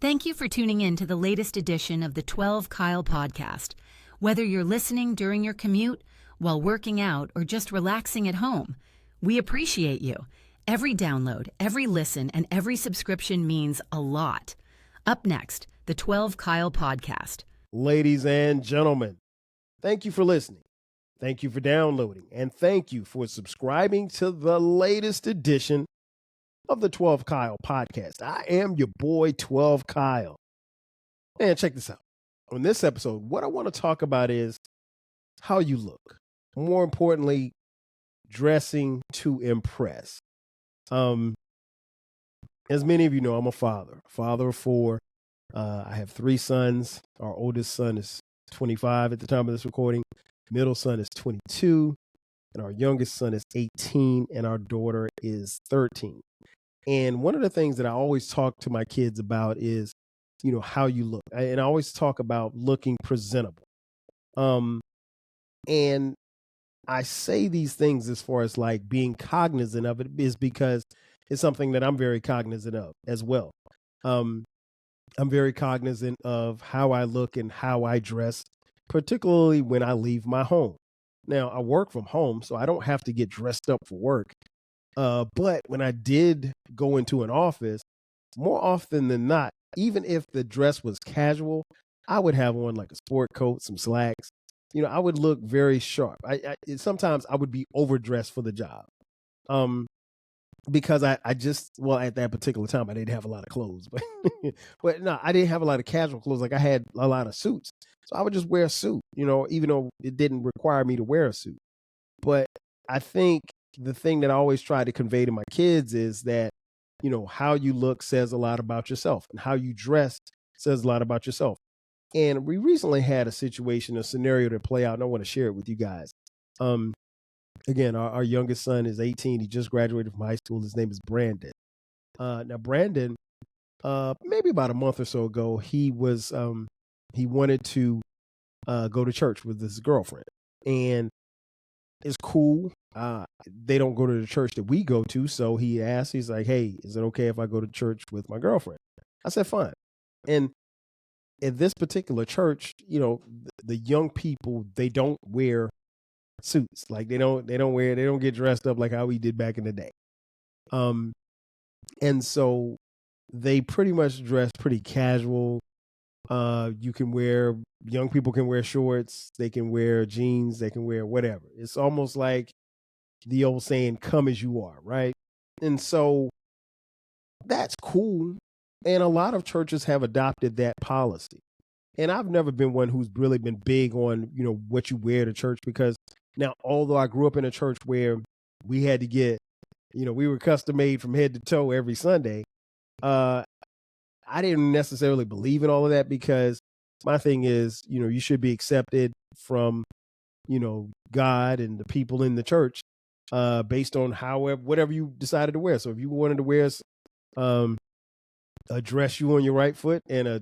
Thank you for tuning in to the latest edition of the 12 Kyle podcast. Whether you're listening during your commute, while working out, or just relaxing at home, we appreciate you. Every download, every listen, and every subscription means a lot. Up next, the 12 Kyle podcast. Ladies and gentlemen, thank you for listening. Thank you for downloading. And thank you for subscribing to the latest edition of the 12 Kyle podcast. I am your boy, 12 Kyle. And check this out. On this episode, what I want to talk about is how you look. More importantly, dressing to impress. As many of you know, I'm a father of four. I have three sons. Our oldest son is 25 at the time of this recording. Middle son is 22. And our youngest son is 18. And our daughter is 13. And one of the things that I always talk to my kids about is, you know, how you look. And I always talk about looking presentable. And I say these things as far as like being cognizant of it is because it's something that I'm very cognizant of as well. I'm very cognizant of how I look and how I dress, particularly when I leave my home. Now, I work from home, so I don't have to get dressed up for work. But when I did go into an office, more often than not, even if the dress was casual, I would have on like a sport coat, some slacks. You know, I would look very sharp. Sometimes I would be overdressed for the job. Because I just, well, at that particular time, I didn't have a lot of clothes, but no, I didn't have a lot of casual clothes. Like I had a lot of suits. So I would just wear a suit, you know, even though it didn't require me to wear a suit. But I think the thing that I always try to convey to my kids is that, you know, how you look says a lot about yourself, and how you dress says a lot about yourself. And we recently had a scenario to play out, and I want to share it with you guys. Again, our youngest son is 18. He just graduated from high school. His name is Brandon. Now, Brandon, maybe about a month or so ago, he wanted to go to church with his girlfriend. And it's cool. They don't go to the church that we go to. So he asked, he's like, hey, is it okay if I go to church with my girlfriend? I said, fine. And at this particular church, you know, the young people, they don't wear suits. Like they don't get dressed up like how we did back in the day. And so they pretty much dress pretty casual. Young people can wear shorts, they can wear jeans, they can wear whatever. It's almost like the old saying, come as you are, right? And so that's cool. And a lot of churches have adopted that policy. And I've never been one who's really been big on, you know, what you wear to church, because now, although I grew up in a church where we had to get, you know, we were custom made from head to toe every Sunday, I didn't necessarily believe in all of that, because my thing is, you know, you should be accepted from, you know, God and the people in the church based on whatever you decided to wear. So if you wanted to wear a dress shoe on your right foot and a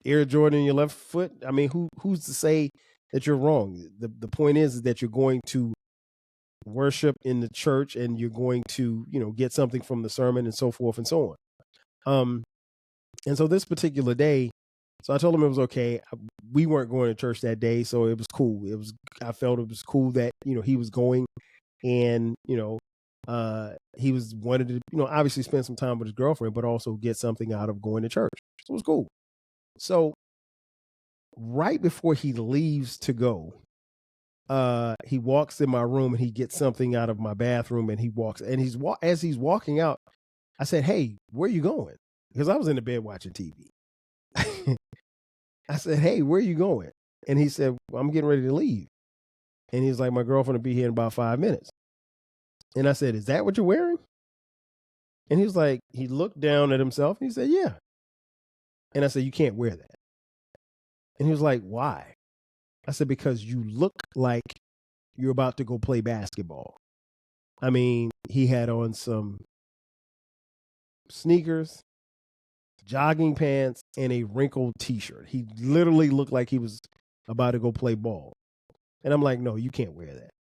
Air Jordan on your left foot, I mean, who's to say that you're wrong? The point is that you're going to worship in the church, and you're going to, you know, get something from the sermon and so forth and so on. And so this particular day, so I told him it was okay. We weren't going to church that day, so it was cool. I felt it was cool that, you know, he was going, and, you know, he wanted to, you know, obviously spend some time with his girlfriend, but also get something out of going to church. So it was cool. So right before he leaves to go, he walks in my room and he gets something out of my bathroom, and he walks, and as he's walking out, I said, hey, where are you going? Because I was in the bed watching TV. I said, hey, where are you going? And he said, well, I'm getting ready to leave. And he's like, my girlfriend will be here in about 5 minutes. And I said, is that what you're wearing? And he was like, he looked down at himself and he said, yeah. And I said, you can't wear that. And he was like, why? I said, because you look like you're about to go play basketball. I mean, he had on some sneakers, jogging pants, and a wrinkled t-shirt. He literally looked like he was about to go play ball. And I'm like, no, you can't wear that.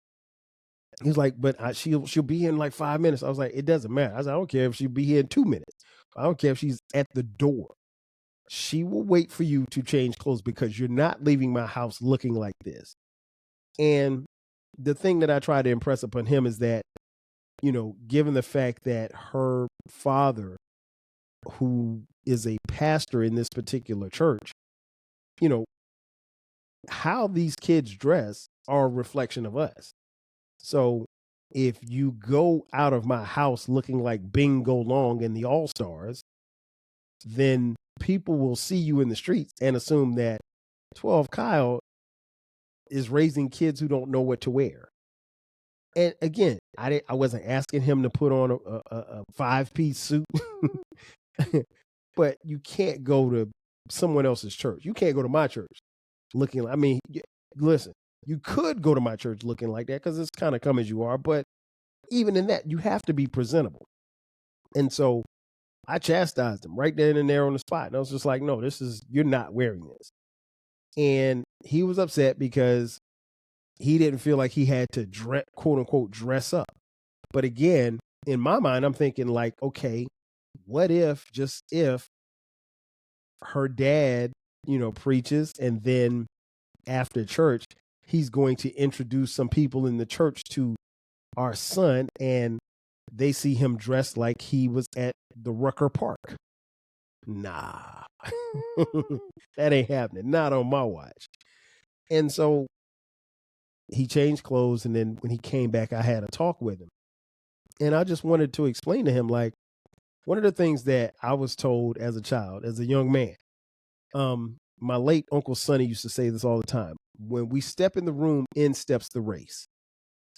He's like, but she'll be here in like 5 minutes. I was like, it doesn't matter. I said, I don't care if she'll be here in 2 minutes. I don't care if she's at the door. she will wait for you to change clothes because you're not leaving my house looking like this. And the thing that I try to impress upon him is that, given the fact that her father, who is a pastor in this particular church, how these kids dress are a reflection of us. So if you go out of my house looking like Bingo Long and the All Stars, then people will see you in the streets and assume that 12 Kyle is raising kids who don't know what to wear. And again, I wasn't asking him to put on a 5-piece suit, but you can't go to someone else's church. You can't go to my church looking like, listen, you could go to my church looking like that because it's kind of come as you are. But even in that, you have to be presentable. And so I chastised him right then and there on the spot. And I was just like, no, you're not wearing this. And he was upset because he didn't feel like he had to quote unquote dress up. But again, in my mind, I'm thinking like, okay, what if her dad, preaches, and then after church, he's going to introduce some people in the church to our son, and they see him dressed like he was at the Rucker Park. Nah, that ain't happening. Not on my watch. And so he changed clothes, and then when he came back, I had a talk with him. And I just wanted to explain to him, like, one of the things that I was told as a child, as a young man, my late Uncle Sonny used to say this all the time. When we step in the room, in steps the race.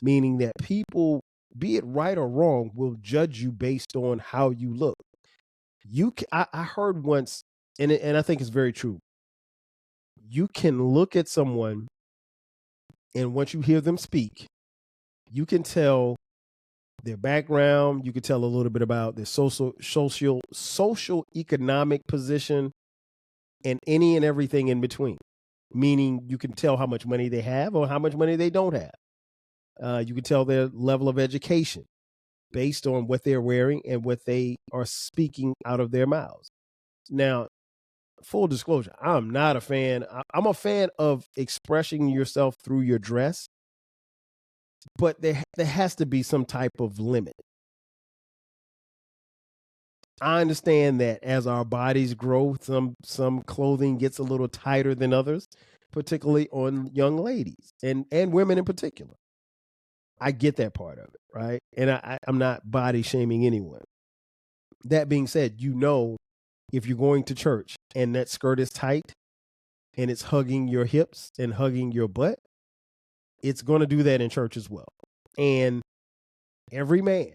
Meaning that people, be it right or wrong, will judge you based on how you look. I heard once, and I think it's very true. You can look at someone, and once you hear them speak, you can tell their background. You can tell a little bit about their social economic position, and any and everything in between. Meaning you can tell how much money they have or how much money they don't have. You can tell their level of education based on what they're wearing and what they are speaking out of their mouths. Now, full disclosure, I'm not a fan. I'm a fan of expressing yourself through your dress, but there has to be some type of limit. I understand that as our bodies grow, some clothing gets a little tighter than others, particularly on young ladies and women in particular. I get that part of it, right? And I'm not body shaming anyone. That being said, if you're going to church and that skirt is tight and it's hugging your hips and hugging your butt, it's going to do that in church as well. And every man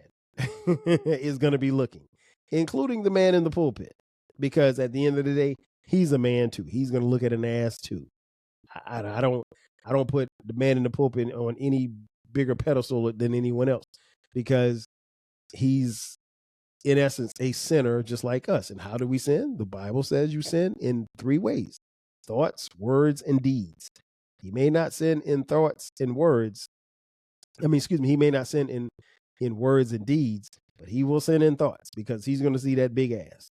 is going to be looking, including the man in the pulpit, because at the end of the day, he's a man too. He's going to look at an ass too. I don't put the man in the pulpit on any bigger pedestal than anyone else, because he's in essence a sinner just like us. And how do we sin? The Bible says you sin in 3 ways: thoughts, words, and deeds. He may not sin in thoughts and words. He may not sin in words and deeds, but he will sin in thoughts, because he's going to see that big ass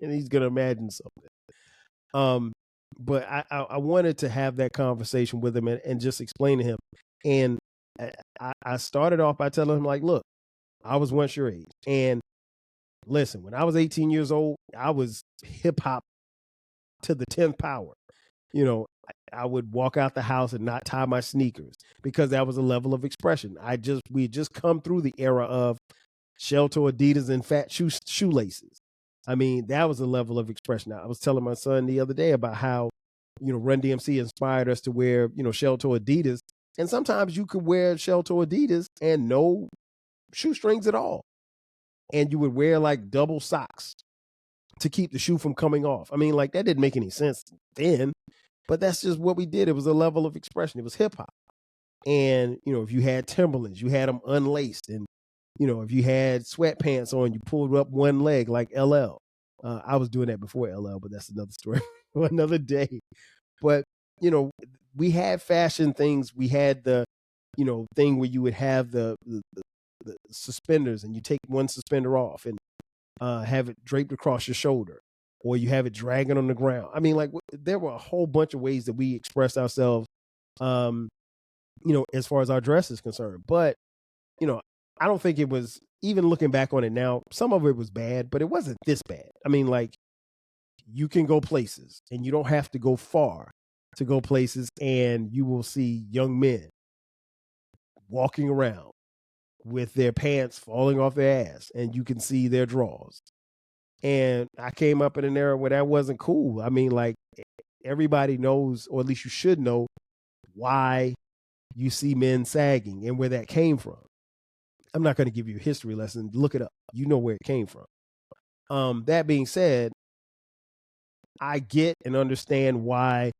and he's going to imagine something. But I wanted to have that conversation with him and just explain to him. And I started off by telling him, like, look, I was once your age. And listen, when I was 18 years old, I was hip hop to the 10th power. I would walk out the house and not tie my sneakers, because that was a level of expression. We had just come through the era of shell-toe Adidas and fat shoelaces. That was a level of expression. I was telling my son the other day about how, Run DMC inspired us to wear, shell-toe Adidas. And sometimes you could wear shell-toe Adidas and no shoestrings at all. And you would wear like double socks to keep the shoe from coming off. That didn't make any sense then, but that's just what we did. It was a level of expression. It was hip hop. And, if you had Timberlands, you had them unlaced. And, if you had sweatpants on, you pulled up one leg like LL. I was doing that before LL, but that's another story for another day. But, we had fashion things. We had the, thing where you would have the suspenders, and you take one suspender off and have it draped across your shoulder. or you have it dragging on the ground. I mean, like there were a whole bunch of ways that we expressed ourselves, as far as our dress is concerned. But, I don't think it was, even looking back on it now, some of it was bad, but it wasn't this bad. I mean, like, you can go places and you don't have to go far to go places, and you will see young men walking around with their pants falling off their ass, and you can see their drawers. And I came up in an era where that wasn't cool. I mean, like, everybody knows, or at least you should know, why you see men sagging and where that came from. I'm not going to give you a history lesson. Look it up. You know where it came from. That being said, I get and understand why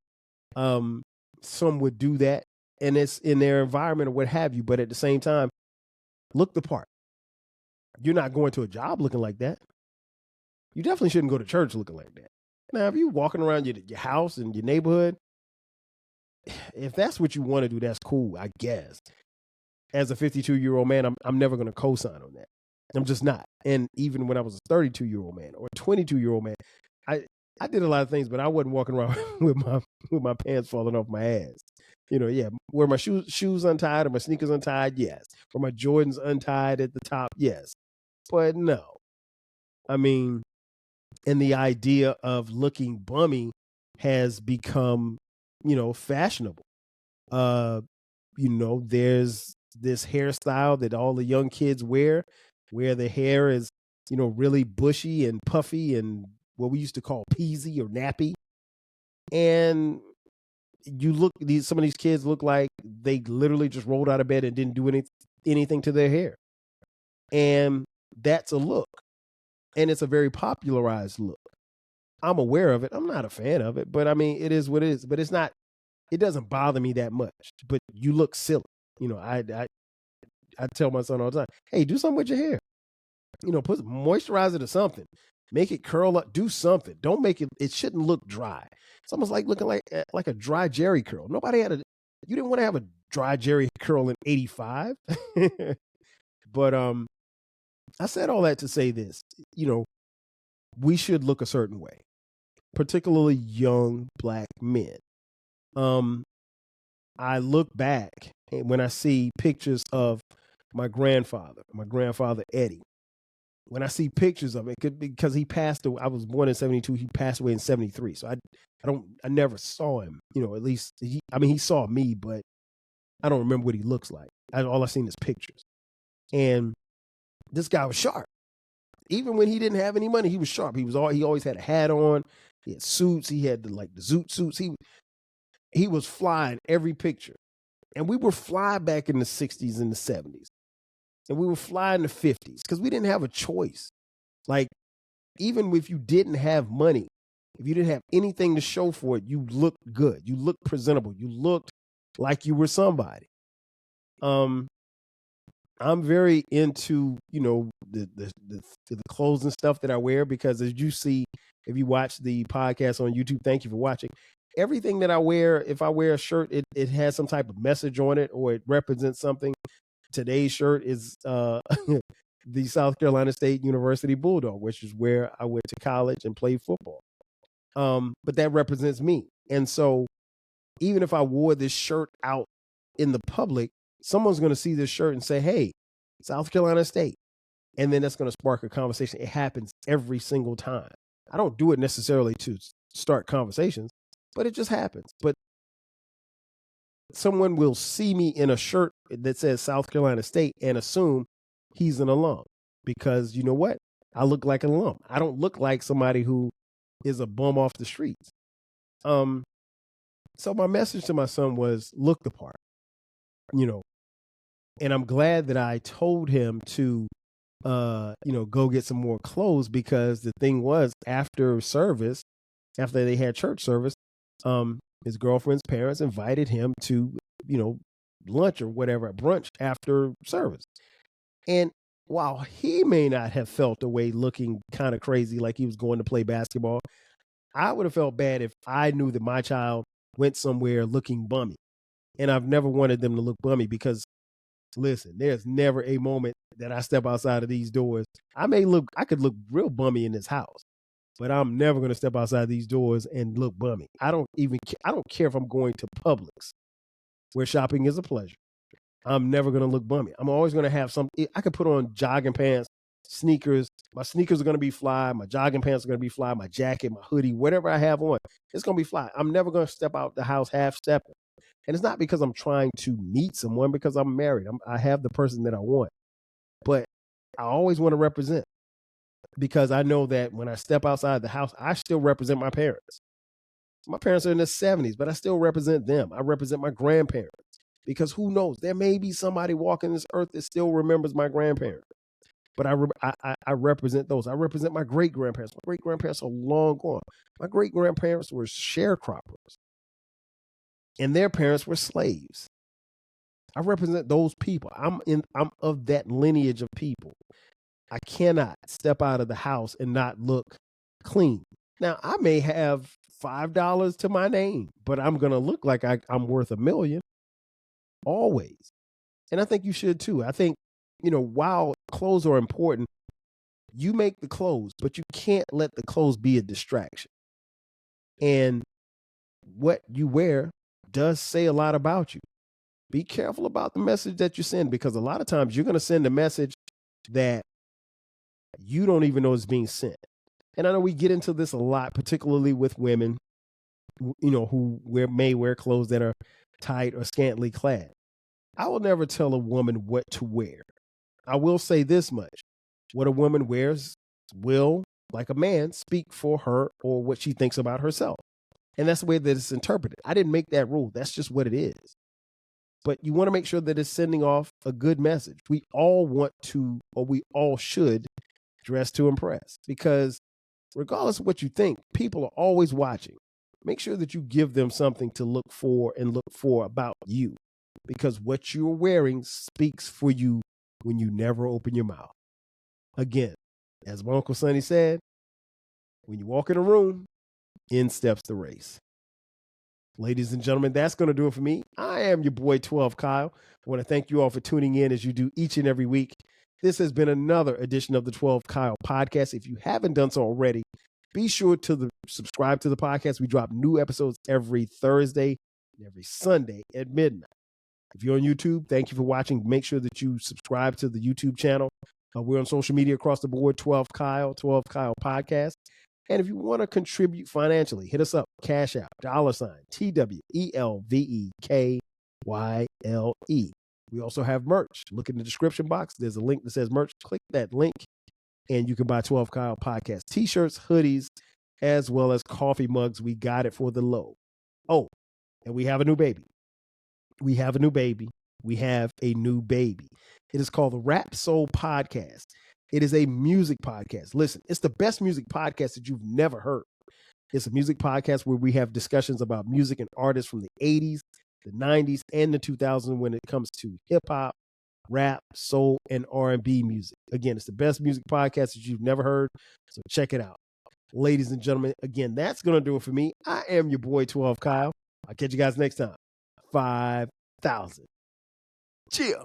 some would do that, and it's in their environment or what have you. But at the same time, look the part. You're not going to a job looking like that. You definitely shouldn't go to church looking like that. Now, if you're walking around your house and your neighborhood, if that's what you want to do, that's cool, I guess. As a 52-year-old man, I'm never going to co-sign on that. I'm just not. And even when I was a 32-year-old man or a 22-year-old man, I did a lot of things, but I wasn't walking around with my pants falling off my ass. Were my shoes untied or my sneakers untied? Yes. Were my Jordans untied at the top? Yes. But no. I mean, and the idea of looking bummy has become, fashionable. There's this hairstyle that all the young kids wear, where the hair is, really bushy and puffy and what we used to call peasy or nappy. And some of these kids look like they literally just rolled out of bed and didn't do anything to their hair. And that's a look. And it's a very popularized look. I'm aware of it. I'm not a fan of it, but I mean, it is what it is. But it doesn't bother me that much. But you look silly. I tell my son all the time, hey, do something with your hair. Put moisturizer or something. Make it curl up. Do something. Don't make it shouldn't look dry. It's almost like looking like a dry Jerry curl. You didn't want to have a dry Jerry curl in 85. But I said all that to say this, we should look a certain way, particularly young Black men. I look back when I see pictures of my grandfather Eddie. When I see pictures of it, because he passed away, I was born in 72, he passed away in 73. So I never saw him, at least he saw me, but I don't remember what he looks like. All I've seen is pictures. And this guy was sharp. Even when he didn't have any money, he was sharp. He always had a hat on. He had suits. He had the zoot suits. He was fly in every picture. And we were fly back in the 60s and the 70s. And we were fly in the 50s because we didn't have a choice. Like, even if you didn't have money, if you didn't have anything to show for it, you looked good. You looked presentable. You looked like you were somebody. I'm very into, the clothes and stuff that I wear, because as you see, if you watch the podcast on YouTube, thank you for watching. Everything that I wear, if I wear a shirt, it has some type of message on it, or it represents something. Today's shirt is the South Carolina State University Bulldog, which is where I went to college and played football. But that represents me. And so even if I wore this shirt out in the public, someone's going to see this shirt and say, hey, South Carolina State. And then that's going to spark a conversation. It happens every single time. I don't do it necessarily to start conversations, but it just happens. But someone will see me in a shirt that says South Carolina State and assume he's an alum, because you know what? I look like an alum. I don't look like somebody who is a bum off the streets. So my message to my son was, look the part, and I'm glad that I told him to, go get some more clothes, because the thing was, after they had church service, his girlfriend's parents invited him to, lunch or whatever, brunch after service. And while he may not have felt the way, looking kind of crazy like he was going to play basketball, I would have felt bad if I knew that my child went somewhere looking bummy. And I've never wanted them to look bummy, because listen, there's never a moment that I step outside of these doors. I could look real bummy in this house. but I'm never going to step outside these doors and look bummy. I don't care if I'm going to Publix, where shopping is a pleasure. I'm never going to look bummy. I'm always going to have I could put on jogging pants, sneakers. My sneakers are going to be fly. My jogging pants are going to be fly. My jacket, my hoodie, whatever I have on, it's going to be fly. I'm never going to step out the house half-stepping. And it's not because I'm trying to meet someone, because I'm married. I have the person that I want. But I always want to represent, because I know that when I step outside the house, I still represent my parents. My parents are in their 70s, but I still represent them. I represent my grandparents, because who knows? There may be somebody walking this earth that still remembers my grandparents. But I represent those. I represent my great-grandparents. My great-grandparents are long gone. My great-grandparents were sharecroppers, and their parents were slaves. I represent those people. I'm of that lineage of people. I cannot step out of the house and not look clean. Now, I may have $5 to my name, but I'm going to look like I'm worth $1 million. Always. And I think you should too. I think, while clothes are important, you make the clothes, but you can't let the clothes be a distraction. And what you wear does say a lot about you. Be careful about the message that you send, because a lot of times you're going to send a message that you don't even know is being sent. And I know we get into this a lot, particularly with women, who may wear clothes that are tight or scantily clad. I will never tell a woman what to wear. I will say this much. What a woman wears will, like a man, speak for her or what she thinks about herself. And that's the way that it's interpreted. I didn't make that rule. That's just what it is. But you want to make sure that it's sending off a good message. We all want to, or we all should, dress to impress, because regardless of what you think, people are always watching. Make sure that you give them something to look for about you, because what you're wearing speaks for you when you never open your mouth. Again, as my Uncle Sonny said, when you walk in a room, in steps the race. Ladies and gentlemen, that's going to do it for me. I am your boy 12 Kyle. I want to thank you all for tuning in as you do each and every week. This has been another edition of the 12 Kyle podcast. If you haven't done so already, be sure to subscribe to the podcast. We drop new episodes every Thursday and every Sunday at midnight. If you're on YouTube, thank you for watching. Make sure that you subscribe to the YouTube channel. We're on social media across the board, 12 Kyle Podcast. And if you want to contribute financially, hit us up. Cash App, $TWELVEKYLE. We also have merch. Look in the description box. There's a link that says merch. Click that link, and you can buy 12 Kyle Podcast t-shirts, hoodies, as well as coffee mugs. We got it for the low. Oh, and we have a new baby. We have a new baby. It is called the Rap Soul Podcast. It is a music podcast. Listen, it's the best music podcast that you've never heard. It's a music podcast where we have discussions about music and artists from the 80s, the 90s, and the 2000s when it comes to hip-hop, rap, soul, and R&B music. Again, it's the best music podcast that you've never heard, so check it out. Ladies and gentlemen, again, that's going to do it for me. I am your boy 12 Kyle. I'll catch you guys next time. 5,000. Chill.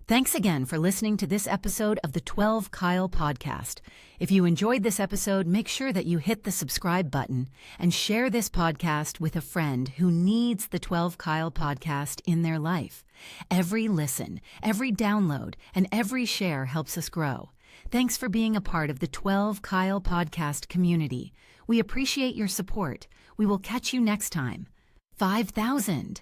Thanks again for listening to this episode of the 12 Kyle podcast. If you enjoyed this episode, make sure that you hit the subscribe button and share this podcast with a friend who needs the 12 Kyle podcast in their life. Every listen, every download, and every share helps us grow. Thanks for being a part of the 12 Kyle podcast community. We appreciate your support. We will catch you next time. 5,000.